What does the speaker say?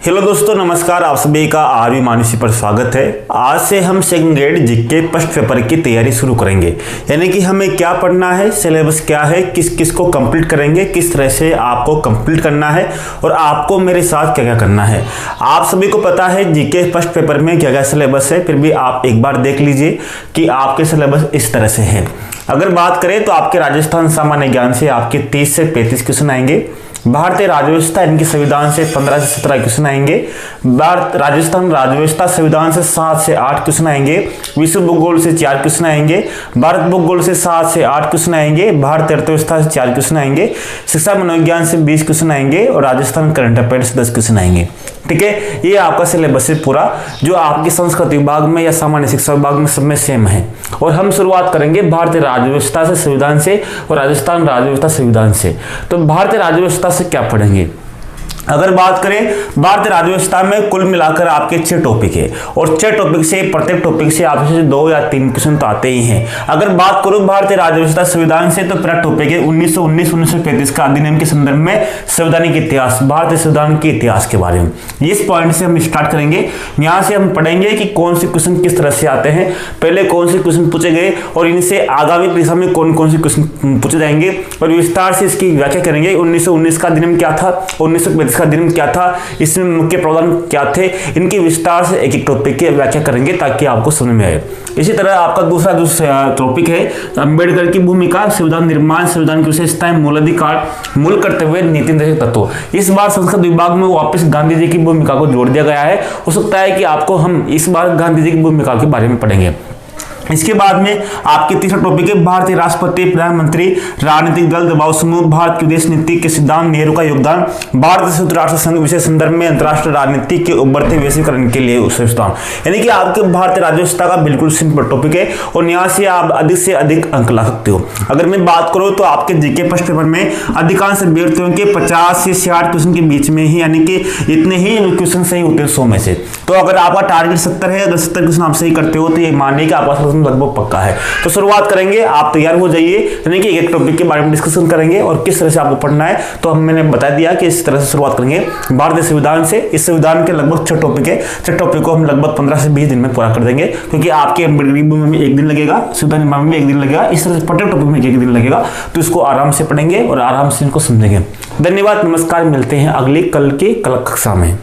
Hello दोस्तों, नमस्कार। आप सभी का आरवी मानसी पर स्वागत है। आज से हम second grade GK first paper की तैयारी शुरू करेंगे। यानी कि हमें क्या पढ़ना है, सिलेबस क्या है, किस किस को कंप्लीट करेंगे, किस तरह से आपको कंप्लीट करना है और आपको मेरे साथ क्या क्या करना है। आप सभी को पता है जीके फर्स्ट पेपर में क्या क्या सिलेबस है, फिर भी आप एक बार देख लीजिए कि आपके सिलेबस इस तरह से है। अगर बात करें तो आपके राजस्थान सामान्य ज्ञान से आपके 30 से 35 क्वेश्चन आएंगे। भारतीय राज्य व्यवस्था इनके संविधान से 15 से 17 क्वेश्चन आएंगे। राजस्थान राज्य व्यवस्था संविधान से 7 से 8 क्वेश्चन आएंगे। विश्व भूगोल से 4 क्वेश्चन आएंगे। भारत भूगोल से 7 से 8 क्वेश्चन आएंगे। भारतीय अर्थव्यवस्था से 4 क्वेश्चन आएंगे। शिक्षा मनोविज्ञान से 20 क्वेश्चन आएंगे और राजस्थान करंट अफेयर से 10 क्वेश्चन आएंगे। ठीक है, ये आपका सिलेबस है पूरा, जो आपके संस्कृत विभाग में या सामान्य शिक्षा विभाग में सब में सेम है। और हम शुरुआत करेंगे भारतीय राज्य व्यवस्था से संविधान से और राजस्थान राज्य व्यवस्था संविधान से। तो भारतीय राज्य व्यवस्था से क्या पढ़ेंगे? अगर बात करें भारतीय राज्य व्यवस्था में कुल मिलाकर आपके 6 टॉपिक है और 6 टॉपिक से प्रत्येक टॉपिक से आपसे 2 या 3 क्वेश्चन तो आते ही हैं। अगर बात करूं भारतीय राज्य व्यवस्था संविधान से तो पहला टॉपिक है 1919-1935 का अधिनियम के संदर्भ में संवैधानिक इतिहास, भारतीय संविधान के इतिहास के बारे में। इस पॉइंट से हम स्टार्ट करेंगे। यहाँ से हम पढ़ेंगे कि कौन से क्वेश्चन किस तरह से आते हैं, पहले कौन से क्वेश्चन पूछे गए और इनसे आगामी परीक्षा में कौन कौन से क्वेश्चन पूछे जाएंगे और विस्तार से इसकी व्याख्या करेंगे। 1919 का अधिनियम क्या था, 1935 का अधिनियम क्या था, इसमें मुख्य प्रावधान क्या थे, इनकी विस्तार से एक एक टॉपिक की व्याख्या करेंगे ताकि आपको समझ में आए। इसी तरह आपका दूसरा टॉपिक है अंबेडकर की भूमिका, संविधान निर्माण, संविधान की विशेषताएं, मूलाधिकार, मूल कर्तव्य, नीति निर्देशक तत्व। इस बार संस्कृत विभाग में वापस गांधी जी की भूमिका को जोड़ दिया गया है। हो सकता है कि आपको हम इस बार गांधी जी की भूमिका के बारे में पढ़ेंगे। इसके बाद में आपके तीसरा टॉपिक है भारतीय राष्ट्रपति, प्रधानमंत्री, राजनीतिक दल, दबाव समूह, भारत की विदेश नीति के सिद्धांत, नेहरू का योगदान, भारत संयुक्त राष्ट्र संघ विशेष संदर्भ में अंतर्राष्ट्रीय राजनीति के उभरते वैश्वीकरण के लिए सिद्धांत। यानी कि आपके भारतीय राज्य व्यवस्था का बिल्कुल सिंपल टॉपिक है और यहाँ से आप अधिक से अधिक अंक ला सकते हो। अगर मैं बात करूँ तो आपके जीके फर्स्ट पेपर में अधिकांश अभ्यर्थियों के 50 से 60 क्वेश्चन के बीच में ही, यानी कि इतने ही क्वेश्चन सही होते हैं 100 में से। तो अगर आपका टारगेट 70 है, अगर 70 क्वेश्चन आप सही करते हो तो ये मानिए कि आपका लगभग पक्का है। तो शुरुआत करेंगे, आप तैयार हो जाइए। यानी कि एक टॉपिक के बारे में डिस्कशन करेंगे और किस तरह से आपको पढ़ना है। तो मैंने बता दिया कि इस तरह से शुरुआत करेंगे भारतीय संविधान से। इस संविधान के लगभग 6 टॉपिक है। 6 टॉपिक को हम लगभग 15 से 20 दिन में पूरा कर देंगे, क्योंकि आपके अंबेडकर में 1 दिन लगेगा, संविधान निर्माण में 1 दिन लगेगा, इस तरह से प्रत्येक टॉपिक में 1 दिन लगेगा। तो इसको आराम से पढ़ेंगे और आराम से इनको समझेंगे। धन्यवाद, नमस्कार, मिलते हैं अगली कल की कक्षा में।